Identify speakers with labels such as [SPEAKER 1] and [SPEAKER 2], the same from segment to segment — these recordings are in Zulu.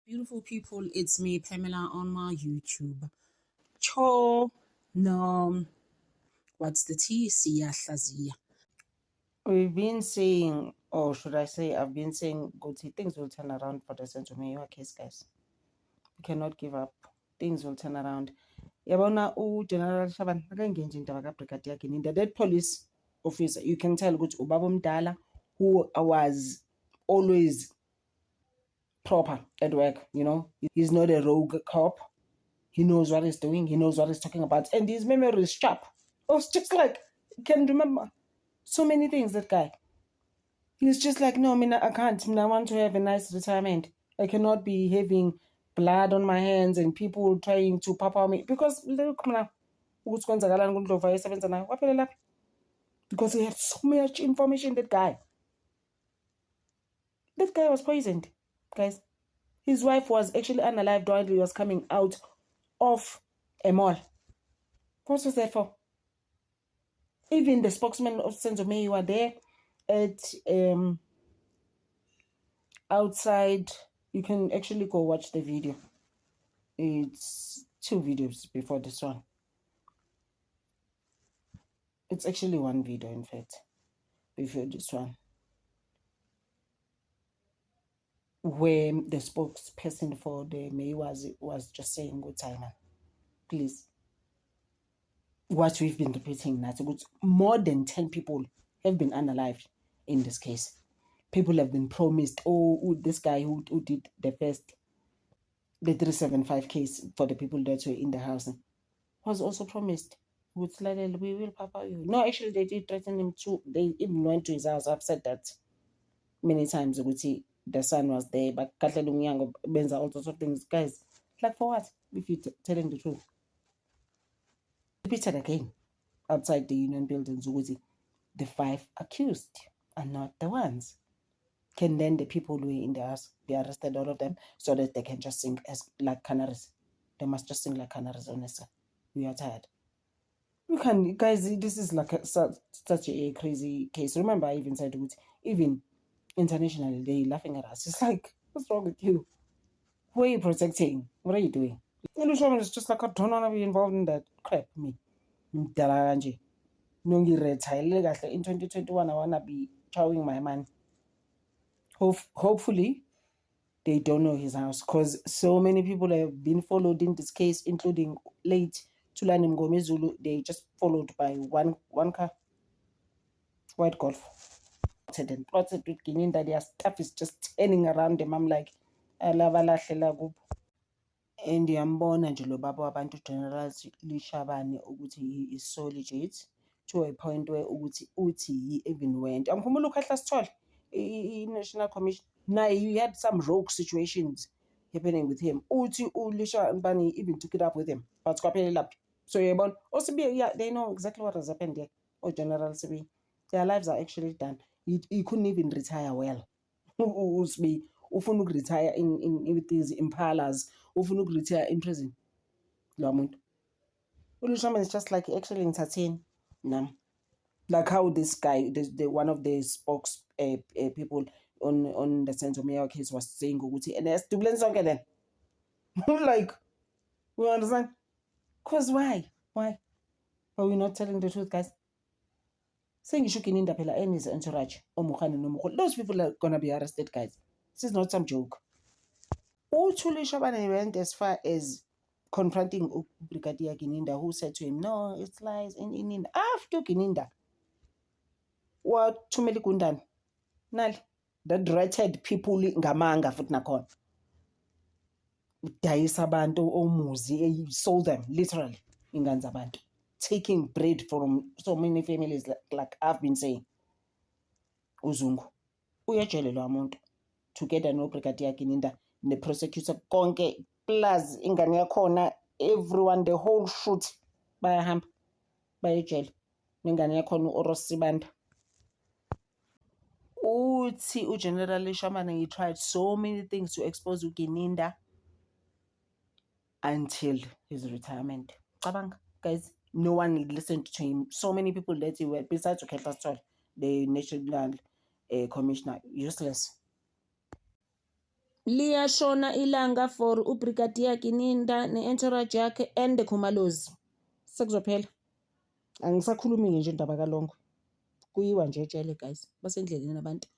[SPEAKER 1] Beautiful people, it's me, Pamela, on my YouTube. Cho, no, what's the T? Siyahlaziya.
[SPEAKER 2] We've been saying, or should I say, I've been saying, Guti, things will turn around for the Central Mayor case, guys. We cannot give up. Things will turn around. Yabona General Shaban, that police officer, you can tell good Ubabum Dala, who was always proper at work, He's not a rogue cop. He knows what he's doing, he knows what he's talking about, and his memory is sharp. It's just like, can remember so many things, that guy. He's just like, no, I can't. I want to have a nice retirement. I cannot be having blood on my hands and people trying to papa me. Because look now, because he had so much information, that guy. That guy was poisoned, guys. His wife was actually unalived while he was coming out of a mall. What was that for? Even the spokesman of Senzo May were there at outside. You can actually go watch the video. It's 2 videos before this one. It's actually 1 video, in fact, before this one, where the spokesperson for the May was just saying, good time, please. What we've been repeating now, more than 10 people have been unalived in this case. People have been promised, this guy who did the 375 case for the people that were in the house was also promised, we will papa you. No, actually, they did threaten him too. They even went to his house. I've said that many times. The son was there, but Benza, all sorts of things. Guys, like for what? If you're telling the truth. Repeated again outside the union buildings. The 5 accused are not the ones. Can then the people who were in the house be arrested, all of them, so that they can just sing like canaries? They must just sing like canaries, honestly. We are tired. You can, guys, this is like such a crazy case. Remember, I even said, even internationally, they're laughing at us. It's like, what's wrong with you? Who are you protecting? What are you doing? It's just like, I don't want to be involved in that crap. Me. In 2021, I want to be chowing my man. Hopefully, they don't know his house, because so many people have been followed in this case, including late Tulani Mngomezulu. They just followed by one car, white Golf. And plotted with Gininda, their stuff is just turning around them. I'm like, alabalahlela kubo. And yambona nje lo baba wabantu General Lishabane ukuthi he is so legit to a point where uthi he even went. Angikhumbula uKhahla Sithole, i-National Commission. Now you had some rogue situations happening with him. Uthi uLishabane even took it up with him. But kwaphelela. So yabona, Osibi, yeah, they know exactly what has happened there. Or General Sibi, their lives are actually done. He couldn't even retire well. Usibi ufuna ukuretire with these impalas, ufuna ukuretire in prison. Lo muntu uLishabane is just like actually entertain nam. Like how this guy, the one of the spokes people on the Central Mayor case was saying ukuthi, and esdubuleni sonke then. Like, we understand? Because why are we not telling the truth, guys? Sengisho Gininda phela and his entourage, Omukhane noMukhulu, those people are gonna be arrested, guys. This is not some joke. uLishabane went as far as confronting Brigadier Gininda, who said to him, no, it's lies in Gininda. After Gininda, what Tumeli Gundani, Nali, that dreaded people ngamanga futhi nakhona. Dayisa abantu omuzi, sold them, literally, ingane zabantu. Taking bread from so many families, like I've been saying. Uzungu uyajele lo muntu together no Brigadier Gininda ne prosecutor konke plus ingane yakhona, everyone, the whole shoot bayahamba bayejele nengane yakhona uRosibanda. Uthi uGeneral Lishabane, he tried so many things to expose uGininda until his retirement. Cabanga, guys, no one listened to him. So many people that he were, besides uKhahla Sithole, the National Commissioner, useless. liyashona ilanga for ubrigadier Kininda ne-entourage yakhe and the Khumalozi. Sekuzophela. Angisakhulumi nje indaba kaLongo. Kuyiwa nje ejele guys. Basendleleni abantu.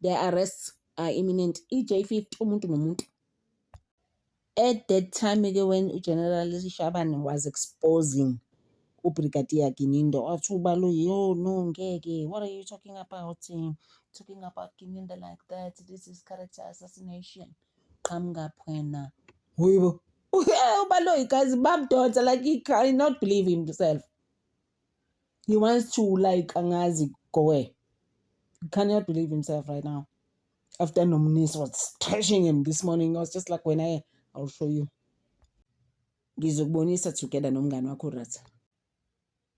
[SPEAKER 2] Their arrests are imminent. EJ50 umuntu nomuntu. At that time when General Shabane was exposing ubrigadier Kininda, wathi uBaloyi, "Oh no, ngeke. What are you talking about? Talking about Kininda like that. This is character assassination." Qhamuka wena. Hoyibo. uBaloyi guys babdonsa like he cannot believe himself. He wants to like angazi go away. He cannot believe himself right now. After Nominis was trashing him this morning, I was just like, when I'll show you. Ngizokubonisa together nomngane wakho Ratha.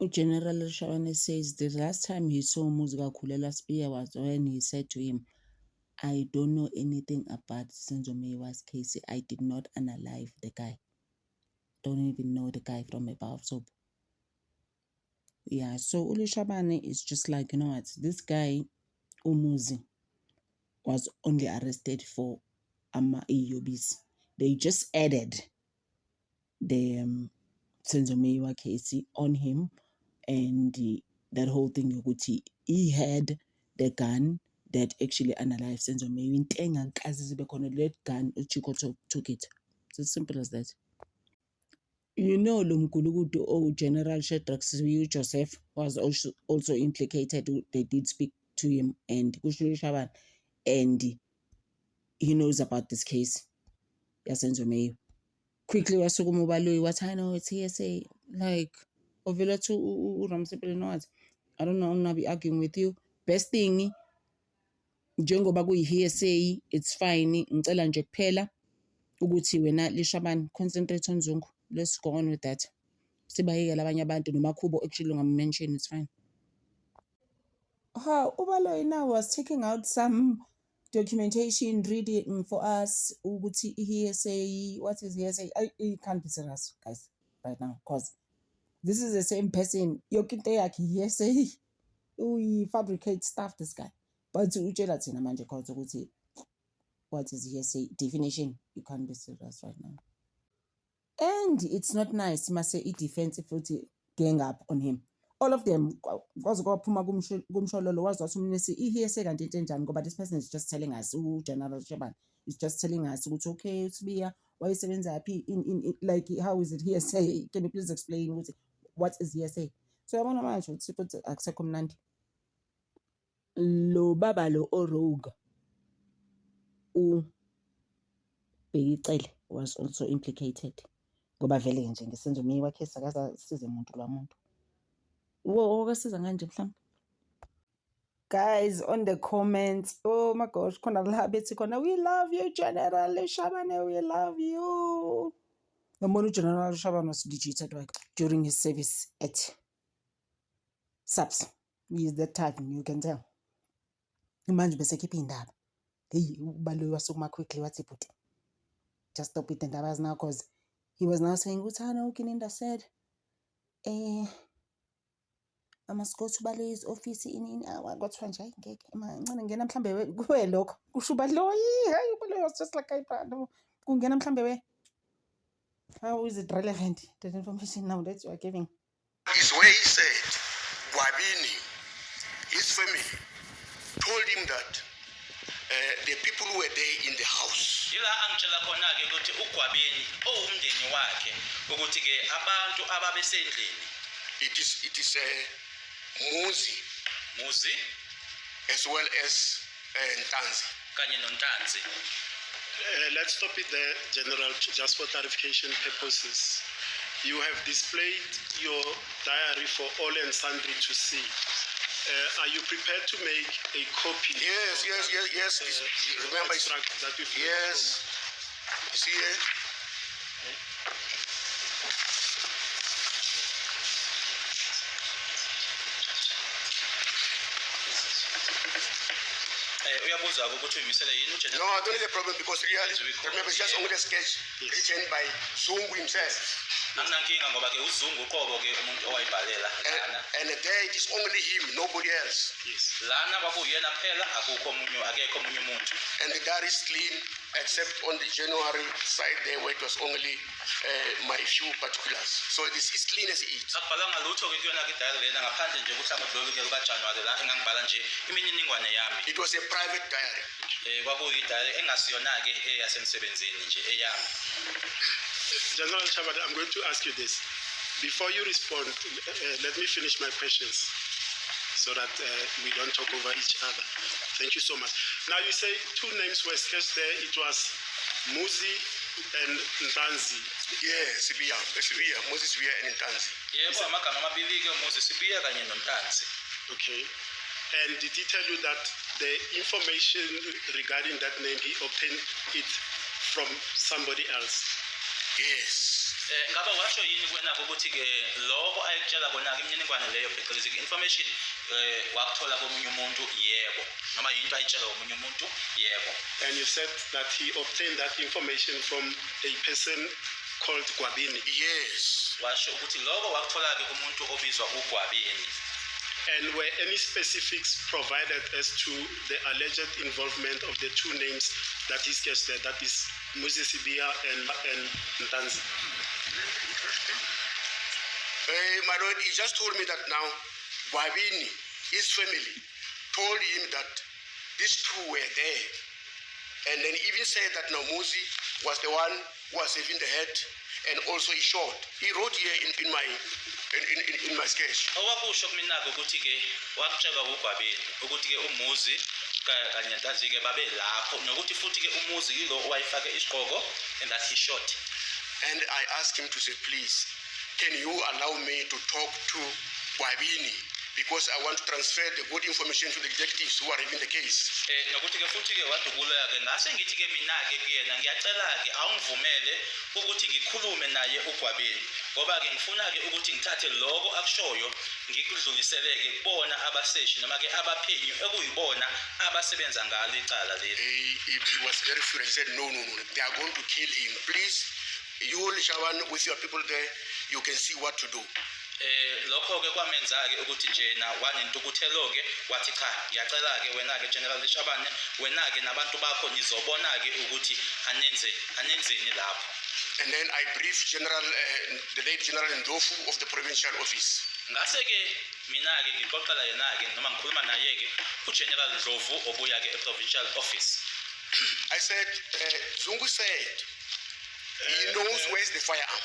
[SPEAKER 2] General Shabane says the last time he saw Umuzi kaKhulela Spear was when he said to him, "I don't know anything about Senzo Meyiwa's case. I did not analyze the guy. Don't even know the guy from above." So yeah, so Uli Shabane is just like, you know what, this guy Umuzi was only arrested for EUBs. They just added the Senzo Meyiwa case on him, and that whole thing yokuthi he had the gun that actually analyzed Senzo Meyiwa. Intenga nkazi zibe khona that gun uChiko took it. It's as simple as that. You know Lumgulukudu General Shadrack Sibiu Joseph was also implicated. They did speak to him and Kushuri Shaban, and he knows about this case. Senzo Meyiwa. Quickly wasukuma uBaloyi wathi, "I know it's hearsay." Like ovela to uRamsipele, you know what, I don't know, I'm not be arguing with you. Best thing njengoba kuyi-hearsay, it's fine. Ngicela nje kuphela ukuthi wena Lishabane concentrate on Zungu. Let's go on with that. Sibayeke labanye abantu noMakhubo actually ungam-mention, it's fine. uBaloyi now was taking out some documentation, reading for us ukuthi hearsay. What is hearsay? I can't be serious guys right now, because this is the same person. Yokinte yakhe hearsay. We fabricate stuff, this guy. But utshela thina manje cause ukuthi what is hearsay definition. You can't be serious right now. And it's not nice mase i-defense futhi gang up on him. All of them kwaze kwaphuma kumshololo wazi wathi umnisi i-hearsay kanti into enjani ngoba this person is just telling us, General Shabane is just telling us ukuthi okay Sibiya wayesebenza yaphi in like how is it hearsay? Can you please explain what is hearsay? So yabona manje ukuthi akusekho mnandi. Lo baba lo rogue uBhekicele was also implicated ngoba vele nje ngesenzo Meyiwa case akasize umuntu lwamuntu. Wakasiza kanje mhlawumbe. Guys on the comments, oh my gosh, khona la bethi khona, "We love you General Shabane, we love you." Ngibona uGeneral Shabane was digited during his service at SAPS. He is that type, you can tell. Manje bese khipha indaba. Hey, uBaloyi wasukuma quickly wathi bhuti, just stop it indaba now, because he was now saying ukuthi hana uKininda said I must go to Baloyi's office in hour. Kwathiwa nje ngeke mancane ngena mhlambe kuwe lokho. Kusho uBaloyi, hey uBaloyi was just like kungena mhlambe we. How is it relevant, the information now that you are giving?
[SPEAKER 3] Is where he said Gwabini, his family, told him that the people who were there in the house.
[SPEAKER 4] Yila angitshela khona ke ukuthi uGwabini owumndeni wakhe ukuthi ke abantu ababesendlini.
[SPEAKER 3] It is Muzi as well as Ntanzi.
[SPEAKER 4] Kanye noNtanzi.
[SPEAKER 5] Let's stop it there, General, just for clarification purposes. You have displayed your diary for all and sundry to see. Are you prepared to make a copy?
[SPEAKER 3] Yes. Remember,
[SPEAKER 5] that you
[SPEAKER 3] yes. See here?
[SPEAKER 4] Uyabuza ukuthi uyimisele yini uGeneral?
[SPEAKER 3] No, I don't have a problem because really, remember, it's just only a sketch written by Zungu himself.
[SPEAKER 4] Anginankinga ngoba ke uZungu uqobo ke umuntu owayibhalela lana.
[SPEAKER 3] And there it is only him, nobody else.
[SPEAKER 5] Yes.
[SPEAKER 4] Lana kwakuyena phela akekho omunye umuntu.
[SPEAKER 3] And the diary is clean, except on the January side there where it was only my few particulars. So this is clean as it.
[SPEAKER 4] Akubhalanga lutho ke kuyona ke diary lena ngaphandle nje kuhlangothi lolu ke lukaJanuary la engangibhala nje imininingwane yami.
[SPEAKER 3] It was a private diary.
[SPEAKER 4] Kwakuyidayari engasiyona ke eyasemsebenzini nje eyami.
[SPEAKER 5] General Chabad, I'm going to ask you this. Before you respond, let me finish my questions so that we don't talk over each other. Thank you so much. Now you say two names were sketched there. It was Muzi and Ntanzi.
[SPEAKER 3] Yes, Sibiya, Moses Sibiya and Ntanzi.
[SPEAKER 4] Yebo amagama amabili ke Moses Sibiya kanye noNtanzi.
[SPEAKER 5] Okay. And did he tell you that the information regarding that name, he obtained it from somebody else?
[SPEAKER 3] Yes.
[SPEAKER 4] Ngaba washo yini kuwena ukuthi ke lokho ayekutshela kona ke imininingwane leyo phecelezi information wakuthola komunye umuntu yebo noma yinto ayitshela komunye umuntu yebo.
[SPEAKER 5] And you said that he obtained that information from a person called Gwabini.
[SPEAKER 3] Yes.
[SPEAKER 4] Washo ukuthi lokho wakuthola ke kumuntu obizwa uGwabini.
[SPEAKER 5] And were any specifics provided as to the alleged involvement of the two names that he sketched there, that is Moses Sibiya and Ntanzi?
[SPEAKER 3] My Lord, he just told me that now Gwabini, his family, told him that these two were there. And then even said that now Muzi was the one who was saving the head and also he shot. He wrote here in my sketch.
[SPEAKER 4] Owakusho kumina ukuthi ke wakutshelwa uGwabini ukuthi ke uMuzi kanye Ntanzi ke babe lapho nokuthi futhi ke uMuzi yilo owayifake isiqhoko and that he shot.
[SPEAKER 3] And I asked him to say, please, can you allow me to talk to Gwabini? Because I want to transfer the good information to the detectives who are in the case.
[SPEAKER 4] Nokuthi ke futhi ke wadukula ke ngase ngithi ke mina ke kuyena ngiyacela ke awungivumele ukuthi ngikhulume naye uGwabini ngoba ke ngifuna ke ukuthi ngithathe lokho akushoyo ngikudluliseleke kubona abaseshi noma ke abaphenyi ekuyibona abasebenza ngalo icala leli.
[SPEAKER 3] He was very furious. He said, no, they are going to kill him. Please, you Shaban with your people there, you can see what to do.
[SPEAKER 4] Lokho ke kwamenza ke ukuthi nje na wanentukuthelo ke wathi cha ngiyacela ke wena ke General Shabane wena ke nabantu bakho nizobona ke ukuthi anenzeni lapho.
[SPEAKER 3] And then I briefed the late General Ndlovu of the provincial office.
[SPEAKER 4] Ngase ke mina ke ngiqoqela yena ke noma ngikhuluma naye ke uGeneral Ndlovu obuya ke e-provincial office.
[SPEAKER 3] I said, Zungu said he knows where's the firearm.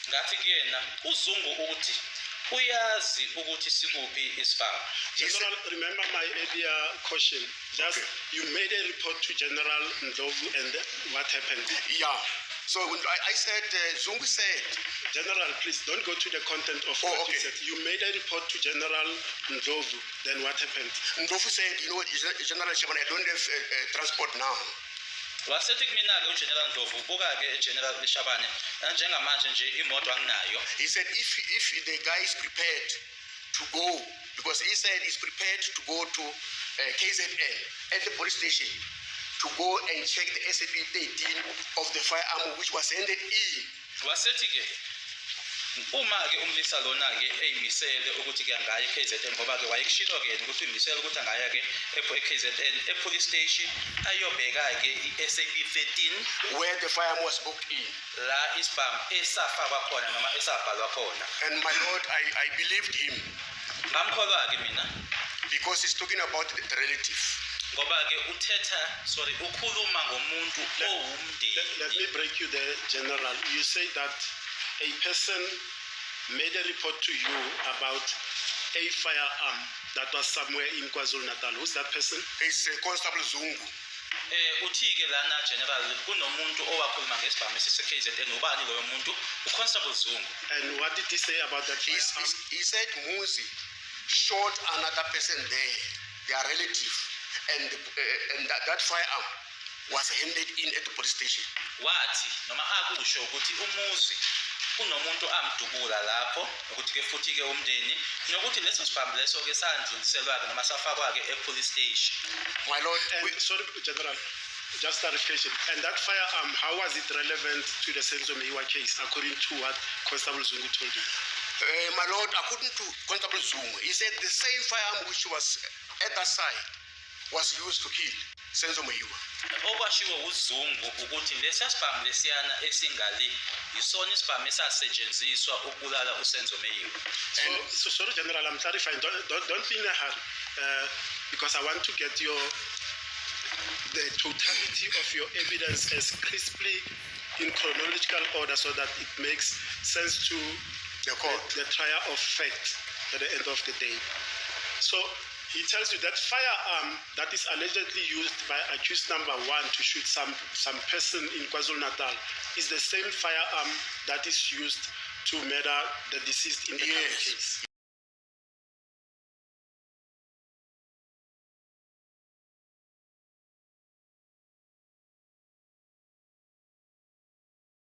[SPEAKER 4] Ngathi kuyena uZungu uthi uyazi ukuthi sikuphi isifana.
[SPEAKER 5] General, remember my earlier question. Just okay. You made a report to General Ndlovu and what happened?
[SPEAKER 3] Yeah. So I said, Zungu said,
[SPEAKER 5] General, please don't go to the content of what you said. You made a report to General Ndlovu. Then what happened?
[SPEAKER 3] Ndlovu said, General Shaban, I don't have transport now.
[SPEAKER 4] Wasethi kumina ke uGeneral Ndlovu buka ke General Shabane njengamanje nje imoto anginayo.
[SPEAKER 3] He said if the guy is prepared to go, because he said he's prepared to go to KZN at the police station to go and check the SAP 13 of the firearm which was handed in.
[SPEAKER 4] Wasethi ke uma ke umlisa lona ke eyimisele ukuthi ke ngaye KZN ngoba ke wayekushilo ke ukuthi umisele ukuthi angaya ke eKZN epolice station ayobheka ke iSAP 13
[SPEAKER 3] where the firearm was booked in,
[SPEAKER 4] la isibhamu esafakwa khona noma esabhalwa khona.
[SPEAKER 3] And my lord, I believed him
[SPEAKER 4] ngamkholwa ke mina
[SPEAKER 3] because he's talking about the relative.
[SPEAKER 4] Ngoba ke ukhuluma ngomuntu owumndeni.
[SPEAKER 5] Let me break you there, General. You say that a person made a report to you about a firearm that was somewhere in KwaZulu-Natal. Who's that person?
[SPEAKER 3] It's Constable Zungu.
[SPEAKER 4] Uthi ke lana General kunomuntu owakhuluma ngesibhamu sise-KZN ubani loyo muntu uConstable Zungu.
[SPEAKER 5] And what did he say about that firearm?
[SPEAKER 3] He said Muzi shot another person there, their relative, and that firearm was handed in at the police station.
[SPEAKER 4] Wathi noma akusho ukuthi umuzi kunomuntu amdubula lapho ukuthi ke futhi ke umndeni nokuthi leso sibhamu leso ke sandluliselwa ke noma safakwa ke epolice station.
[SPEAKER 3] My lord,
[SPEAKER 5] sorry General, just clarification. And that firearm, how was it relevant to the Senzo Meyiwa case, according to what Constable Zungu told you?
[SPEAKER 3] My lord, according to Constable Zungu, he said the same firearm which was at that side was used to kill Senzo Meyiwa.
[SPEAKER 4] Okwashiwo uZungu ukuthi lesiya sibhamu lesiyana esingali yisona isibhamu esasetshenziswa ukubulala uSenzo Meyiwa.
[SPEAKER 5] So sorry, General, I'm clarifying. Don't be in a hurry, because I want to get the totality of your evidence as crisply in chronological order, so that it makes sense to
[SPEAKER 3] The court.
[SPEAKER 5] the trial of fact at the end of the day. So he tells you that firearm that is allegedly used by accused number 1 to shoot some person in KwaZulu-Natal is the same firearm that is used to murder the deceased in the current
[SPEAKER 3] Yes.
[SPEAKER 5] case.